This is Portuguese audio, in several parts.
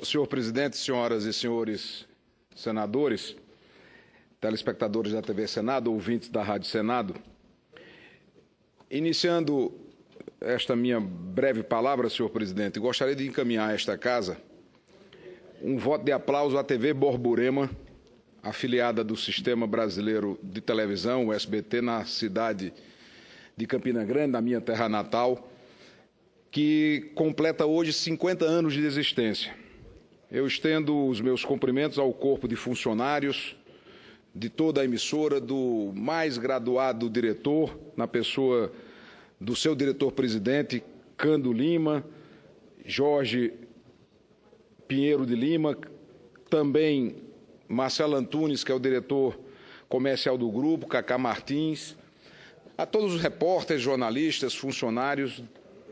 Senhor presidente, senhoras e senhores senadores, telespectadores da TV Senado, ouvintes da Rádio Senado, iniciando esta minha breve palavra, senhor presidente, gostaria de encaminhar a esta casa um voto de aplauso à TV Borborema, afiliada do Sistema Brasileiro de Televisão, o SBT, na cidade de Campina Grande, na minha terra natal, que completa hoje 50 anos de existência. Eu estendo os meus cumprimentos ao corpo de funcionários de toda a emissora, do mais graduado diretor, na pessoa do seu diretor-presidente, Cando Lima, Jorge Pinheiro de Lima, também Marcelo Antunes, que é o diretor comercial do grupo, Cacá Martins, a todos os repórteres, jornalistas, funcionários,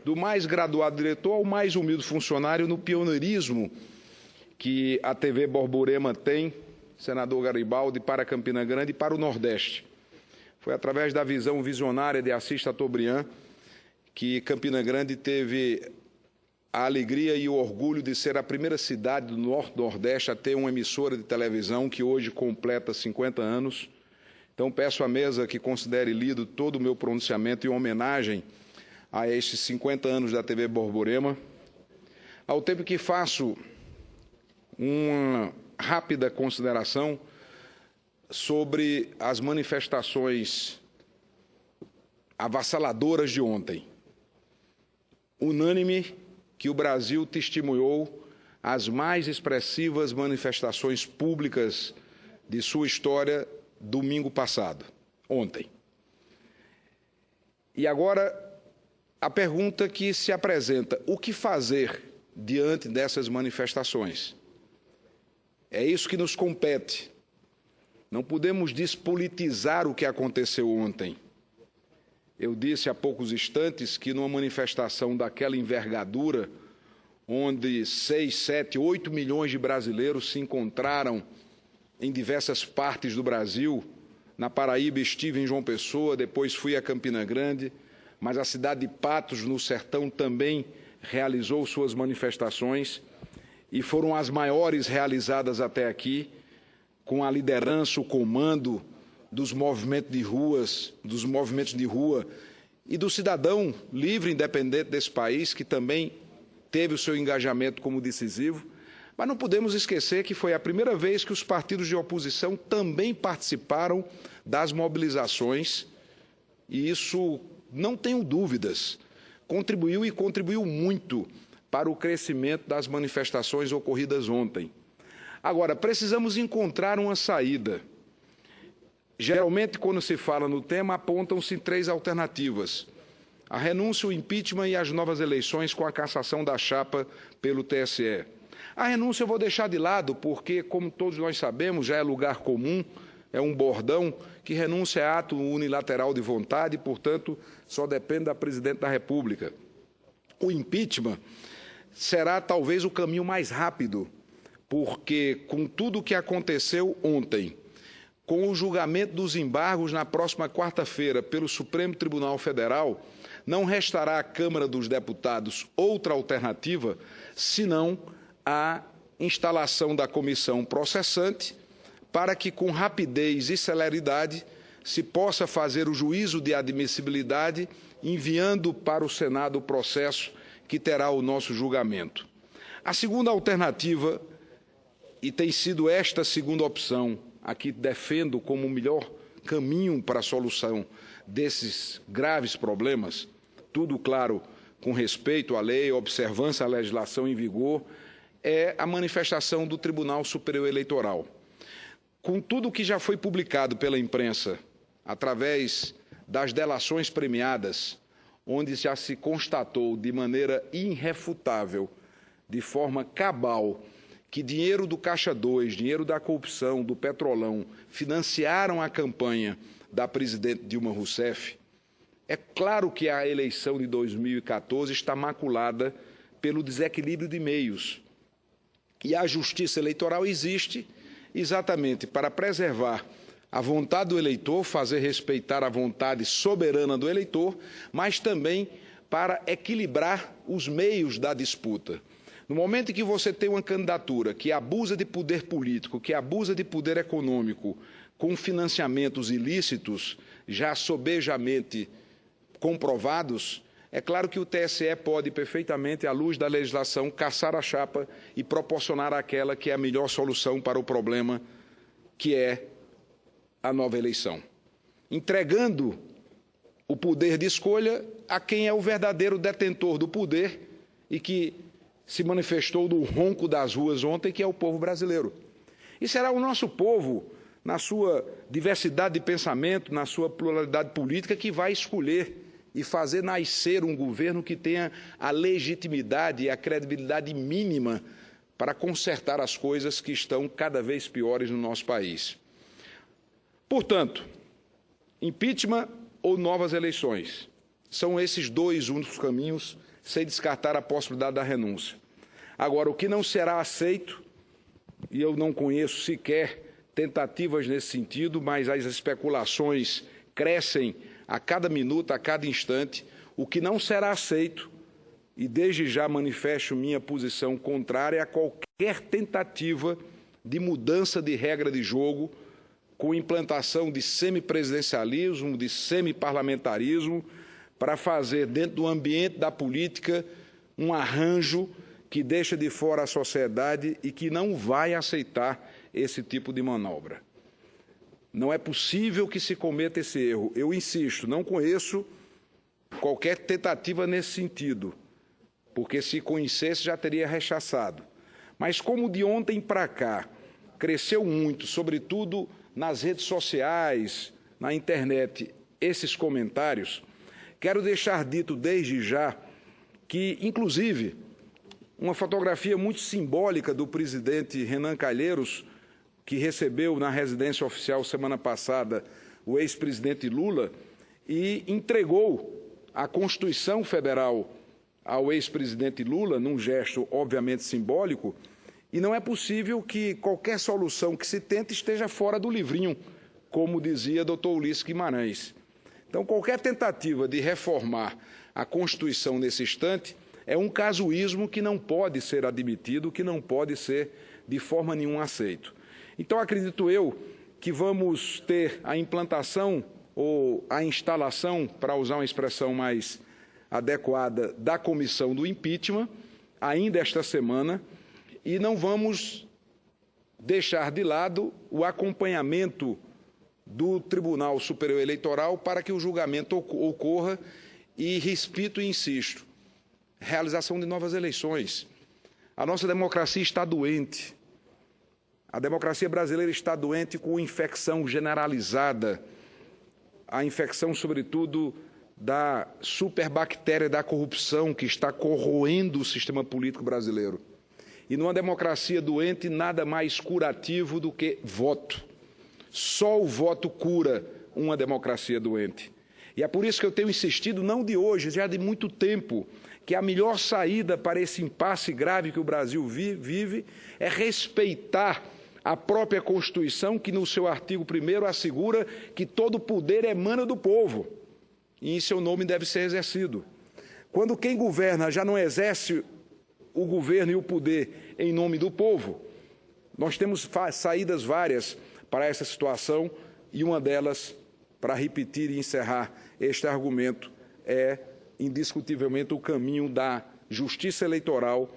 do mais graduado diretor ao mais humilde funcionário, no pioneirismo que a TV Borborema tem, senador Garibaldi, para Campina Grande e para o Nordeste. Foi através da visão visionária de Assis Chateaubriand que Campina Grande teve a alegria e o orgulho de ser a primeira cidade do Norte-Nordeste a ter uma emissora de televisão que hoje completa 50 anos. Então, peço à mesa que considere lido todo o meu pronunciamento em homenagem a estes 50 anos da TV Borborema, ao tempo que faço uma rápida consideração sobre as manifestações avassaladoras de ontem. Unânime que o Brasil testemunhou as mais expressivas manifestações públicas de sua história domingo passado, ontem. E agora, a pergunta que se apresenta: o que fazer diante dessas manifestações? É isso que nos compete. Não podemos despolitizar o que aconteceu ontem. Eu disse há poucos instantes que numa manifestação daquela envergadura, onde 6, 7, 8 milhões de brasileiros se encontraram em diversas partes do Brasil, na Paraíba estive em João Pessoa, depois fui a Campina Grande, mas a cidade de Patos, no sertão, também realizou suas manifestações, e foram as maiores realizadas até aqui, com a liderança, o comando dos movimentos de rua e do cidadão livre e independente desse país, que também teve o seu engajamento como decisivo. Mas não podemos esquecer que foi a primeira vez que os partidos de oposição também participaram das mobilizações, e isso, não tenho dúvidas, contribuiu muito para o crescimento das manifestações ocorridas ontem. Agora, precisamos encontrar uma saída. Geralmente, quando se fala no tema, apontam-se 3 alternativas: a renúncia, o impeachment e as novas eleições com a cassação da chapa pelo TSE. A renúncia eu vou deixar de lado, porque, como todos nós sabemos, já é lugar comum, é um bordão, que renúncia é ato unilateral de vontade e, portanto, só depende da Presidente da República. O impeachment será talvez o caminho mais rápido, porque, com tudo o que aconteceu ontem, com o julgamento dos embargos na próxima quarta-feira pelo Supremo Tribunal Federal, não restará à Câmara dos Deputados outra alternativa senão a instalação da comissão processante, para que, com rapidez e celeridade, se possa fazer o juízo de admissibilidade, enviando para o Senado o processo que terá o nosso julgamento. A segunda alternativa, e tem sido esta segunda opção a que defendo como o melhor caminho para a solução desses graves problemas, tudo, claro, com respeito à lei, observância à legislação em vigor, é a manifestação do Tribunal Superior Eleitoral. Com tudo o que já foi publicado pela imprensa, através das delações premiadas, onde já se constatou de maneira irrefutável, de forma cabal, que dinheiro do Caixa 2, dinheiro da corrupção, do Petrolão, financiaram a campanha da presidente Dilma Rousseff, é claro que a eleição de 2014 está maculada pelo desequilíbrio de meios. E a Justiça Eleitoral existe exatamente para preservar a vontade do eleitor, fazer respeitar a vontade soberana do eleitor, mas também para equilibrar os meios da disputa. No momento em que você tem uma candidatura que abusa de poder político, que abusa de poder econômico, com financiamentos ilícitos, já sobejamente comprovados, é claro que o TSE pode perfeitamente, à luz da legislação, cassar a chapa e proporcionar aquela que é a melhor solução para o problema, que é a nova eleição, entregando o poder de escolha a quem é o verdadeiro detentor do poder e que se manifestou no ronco das ruas ontem, que é o povo brasileiro. E será o nosso povo, na sua diversidade de pensamento, na sua pluralidade política, que vai escolher e fazer nascer um governo que tenha a legitimidade e a credibilidade mínima para consertar as coisas que estão cada vez piores no nosso país. Portanto, impeachment ou novas eleições. São esses dois únicos caminhos, sem descartar a possibilidade da renúncia. Agora, o que não será aceito, e eu não conheço sequer tentativas nesse sentido, mas as especulações crescem a cada minuto, a cada instante, o que não será aceito, e desde já manifesto minha posição contrária a qualquer tentativa de mudança de regra de jogo, com implantação de semipresidencialismo, de semiparlamentarismo, para fazer, dentro do ambiente da política, um arranjo que deixa de fora a sociedade e que não vai aceitar esse tipo de manobra. Não é possível que se cometa esse erro. Eu insisto, não conheço qualquer tentativa nesse sentido, porque se conhecesse já teria rechaçado. Mas como de ontem para cá cresceu muito, sobretudo nas redes sociais, na internet, esses comentários, quero deixar dito desde já que, inclusive, uma fotografia muito simbólica do presidente Renan Calheiros, que recebeu na residência oficial semana passada o ex-presidente Lula e entregou a Constituição Federal ao ex-presidente Lula, num gesto obviamente simbólico, e não é possível que qualquer solução que se tente esteja fora do livrinho, como dizia Dr. Ulisses Guimarães. Então, qualquer tentativa de reformar a Constituição nesse instante é um casuísmo que não pode ser admitido, que não pode ser de forma nenhuma aceito. Então, acredito eu que vamos ter a implantação ou a instalação, para usar uma expressão mais adequada, da comissão do impeachment, ainda esta semana, e não vamos deixar de lado o acompanhamento do Tribunal Superior Eleitoral para que o julgamento ocorra e, repito e insisto, realização de novas eleições. A nossa democracia está doente. A democracia brasileira está doente com infecção generalizada, a infecção, sobretudo, da superbactéria da corrupção que está corroendo o sistema político brasileiro. E numa democracia doente, nada mais curativo do que voto. Só o voto cura uma democracia doente. E é por isso que eu tenho insistido, não de hoje, já de muito tempo, que a melhor saída para esse impasse grave que o Brasil vive é respeitar a própria Constituição, que no seu artigo 1º assegura que todo poder emana do povo e em seu nome deve ser exercido. Quando quem governa já não exerce o governo e o poder em nome do povo, nós temos saídas várias para essa situação e uma delas, para repetir e encerrar este argumento, é indiscutivelmente o caminho da justiça eleitoral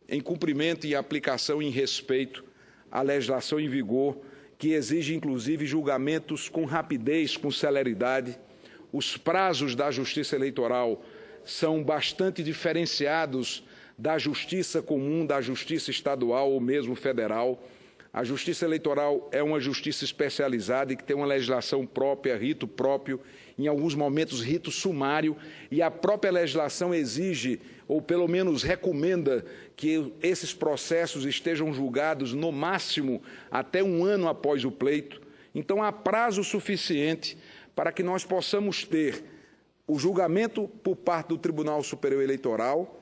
em cumprimento e aplicação em respeito à legislação em vigor, que exige inclusive julgamentos com rapidez, com celeridade. Os prazos da justiça eleitoral são bastante diferenciados da justiça comum, da justiça estadual ou mesmo federal. A justiça eleitoral é uma justiça especializada e que tem uma legislação própria, rito próprio, em alguns momentos rito sumário, e a própria legislação exige, ou pelo menos recomenda, que esses processos estejam julgados no máximo até 1 ano após o pleito. Então há prazo suficiente para que nós possamos ter o julgamento por parte do Tribunal Superior Eleitoral,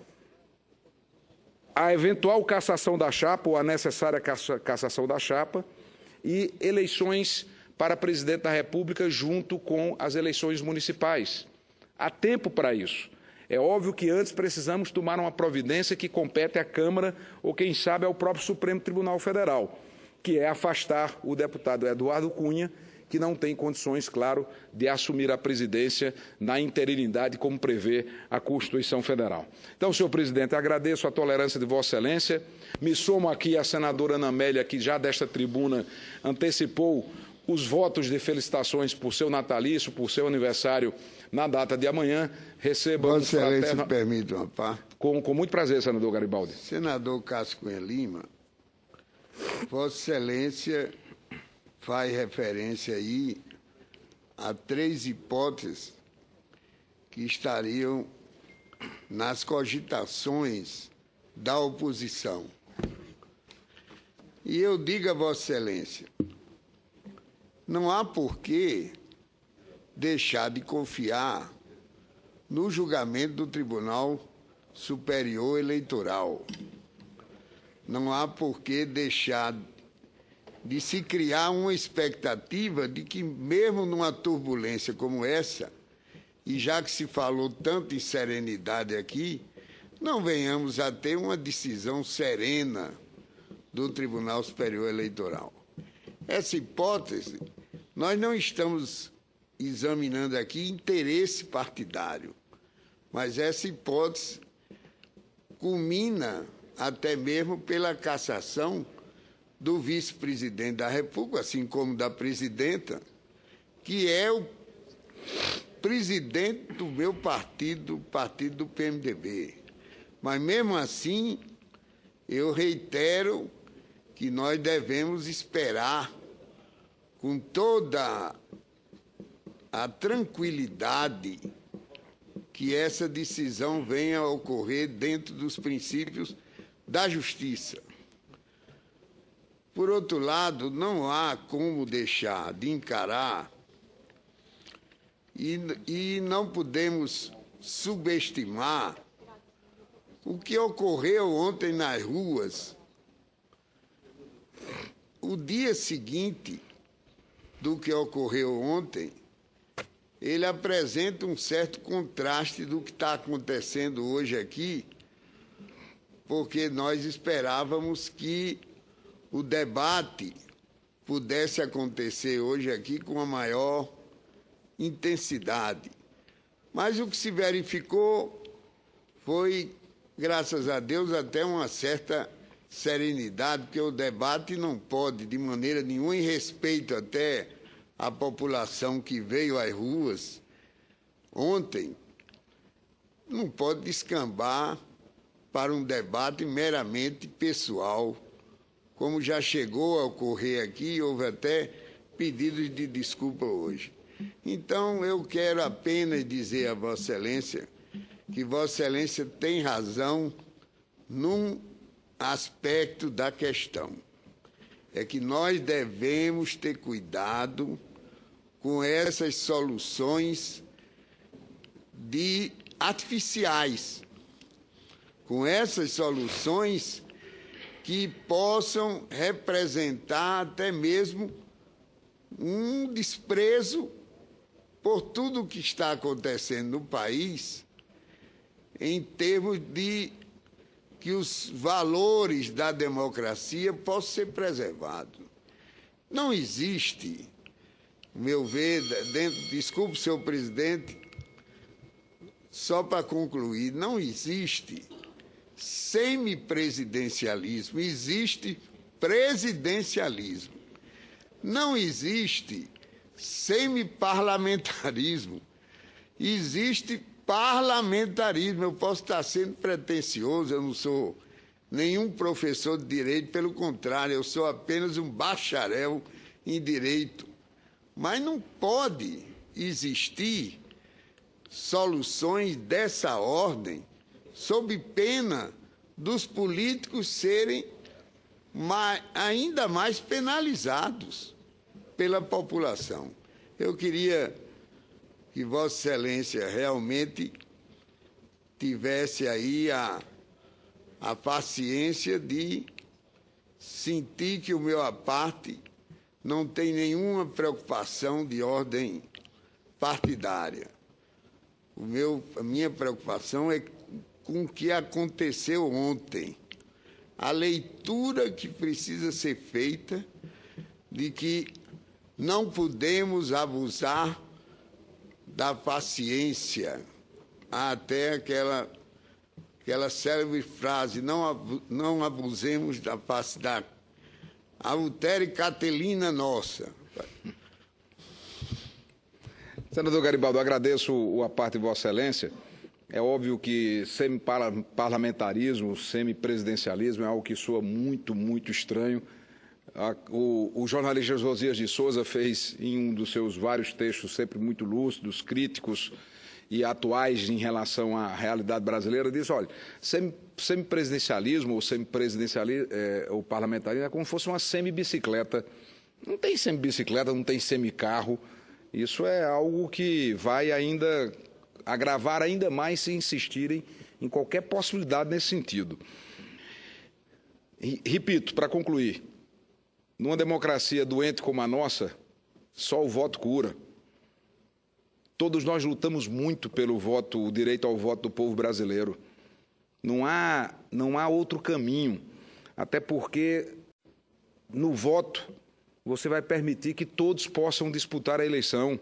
a eventual cassação da chapa ou a necessária cassação da chapa e eleições para presidente da República junto com as eleições municipais. Há tempo para isso. É óbvio que antes precisamos tomar uma providência que compete à Câmara ou, quem sabe, ao próprio Supremo Tribunal Federal, que é afastar o deputado Eduardo Cunha, que não tem condições, claro, de assumir a presidência na interinidade, como prevê a Constituição Federal. Então, senhor presidente, agradeço a tolerância de Vossa Excelência, me somo aqui à senadora Ana Amélia, que já desta tribuna antecipou os votos de felicitações por seu natalício, por seu aniversário na data de amanhã. Receba Vossa Excelência, me permite uma parte. Com muito prazer, senador Garibaldi. Senador Cássio Cunha Lima, Vossa Excelência faz referência aí a 3 hipóteses que estariam nas cogitações da oposição. E eu digo a Vossa Excelência, não há por que deixar de confiar no julgamento do Tribunal Superior Eleitoral. Não há por que deixar de se criar uma expectativa de que, mesmo numa turbulência como essa, e já que se falou tanto em serenidade aqui, não venhamos a ter uma decisão serena do Tribunal Superior Eleitoral. Essa hipótese, nós não estamos examinando aqui interesse partidário, mas essa hipótese culmina até mesmo pela cassação do vice-presidente da República, assim como da presidenta, que é o presidente do meu partido, o partido do PMDB. Mas, mesmo assim, eu reitero que nós devemos esperar com toda a tranquilidade que essa decisão venha a ocorrer dentro dos princípios da justiça. Por outro lado, não há como deixar de encarar e não podemos subestimar o que ocorreu ontem nas ruas. O dia seguinte do que ocorreu ontem, ele apresenta um certo contraste do que está acontecendo hoje aqui, porque nós esperávamos que o debate pudesse acontecer hoje aqui com a maior intensidade. Mas o que se verificou foi, graças a Deus, até uma certa serenidade, porque o debate não pode, de maneira nenhuma, em respeito até à população que veio às ruas ontem, não pode descambar para um debate meramente pessoal, como já chegou a ocorrer aqui, houve até pedidos de desculpa hoje. Então, eu quero apenas dizer a Vossa Excelência que Vossa Excelência tem razão num aspecto da questão. É que nós devemos ter cuidado com essas soluções artificiais, com essas soluções que possam representar até mesmo um desprezo por tudo o que está acontecendo no país, em termos de que os valores da democracia possam ser preservados. Não existe, meu ver, desculpe, senhor presidente, só para concluir, não existe semipresidencialismo, existe presidencialismo. Não existe semiparlamentarismo, existe parlamentarismo. Eu posso estar sendo pretensioso, eu não sou nenhum professor de direito, pelo contrário, eu sou apenas um bacharel em direito. Mas não pode existir soluções dessa ordem sob pena dos políticos serem ainda mais penalizados pela população. Eu queria que Vossa Excelência realmente tivesse aí a paciência de sentir que o meu aparte não tem nenhuma preocupação de ordem partidária. A minha preocupação é com o que aconteceu ontem. A leitura que precisa ser feita de que não podemos abusar da paciência. Há até aquela célebre frase, não abusemos da paciência, da altere catelina nossa. Senador Garibaldo, agradeço a parte de Vossa Excelência. É óbvio que semi-parlamentarismo, semi-presidencialismo é algo que soa muito, muito estranho. O jornalista Josias de Souza fez, em um dos seus vários textos, sempre muito lúcidos, críticos e atuais em relação à realidade brasileira, disse, olha, semi-presidencialismo ou semi-presidencialismo ou parlamentarismo é como se fosse uma semi-bicicleta. Não tem semi-bicicleta, não tem semi-carro. Isso é algo que vai ainda agravar ainda mais se insistirem em qualquer possibilidade nesse sentido. E, repito, para concluir, numa democracia doente como a nossa, só o voto cura. Todos nós lutamos muito pelo voto, o direito ao voto do povo brasileiro. Não há outro caminho, até porque no voto você vai permitir que todos possam disputar a eleição.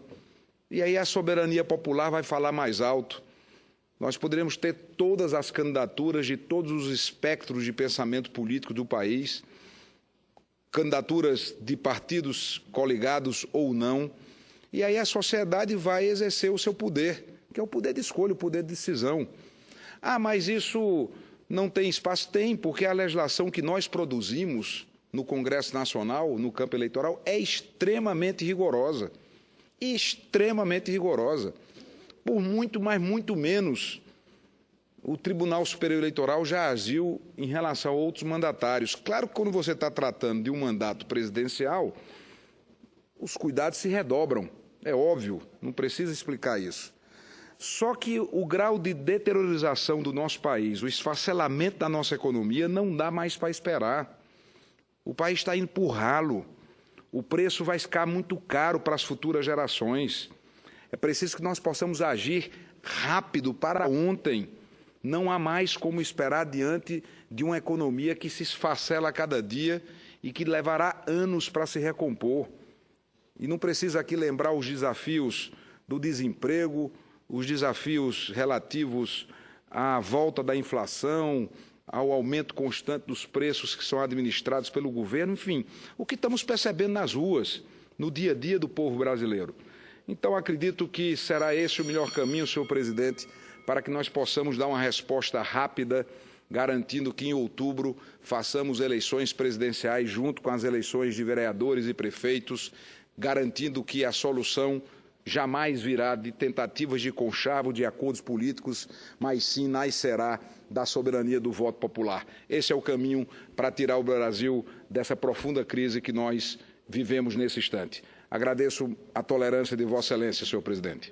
E aí a soberania popular vai falar mais alto. Nós poderemos ter todas as candidaturas de todos os espectros de pensamento político do país, candidaturas de partidos coligados ou não, e aí a sociedade vai exercer o seu poder, que é o poder de escolha, o poder de decisão. Ah, mas isso não tem espaço? Tem, porque a legislação que nós produzimos no Congresso Nacional, no campo eleitoral, é extremamente rigorosa. Extremamente rigorosa. Por muito, mas muito menos, o Tribunal Superior Eleitoral já agiu em relação a outros mandatários. Claro que quando você está tratando de um mandato presidencial, os cuidados se redobram. É óbvio, não precisa explicar isso. Só que o grau de deteriorização do nosso país, o esfacelamento da nossa economia, não dá mais para esperar. O país está indo por ralo. O preço vai ficar muito caro para as futuras gerações. É preciso que nós possamos agir rápido para ontem. Não há mais como esperar diante de uma economia que se esfacela a cada dia e que levará anos para se recompor. E não precisa aqui lembrar os desafios do desemprego, os desafios relativos à volta da inflação, ao aumento constante dos preços que são administrados pelo governo, enfim, o que estamos percebendo nas ruas, no dia a dia do povo brasileiro. Então, acredito que será esse o melhor caminho, senhor presidente, para que nós possamos dar uma resposta rápida, garantindo que em outubro façamos eleições presidenciais junto com as eleições de vereadores e prefeitos, garantindo que a solução jamais virá de tentativas de conchavo, de acordos políticos, mas sim nascerá da soberania do voto popular. Esse é o caminho para tirar o Brasil dessa profunda crise que nós vivemos nesse instante. Agradeço a tolerância de Vossa Excelência, senhor presidente.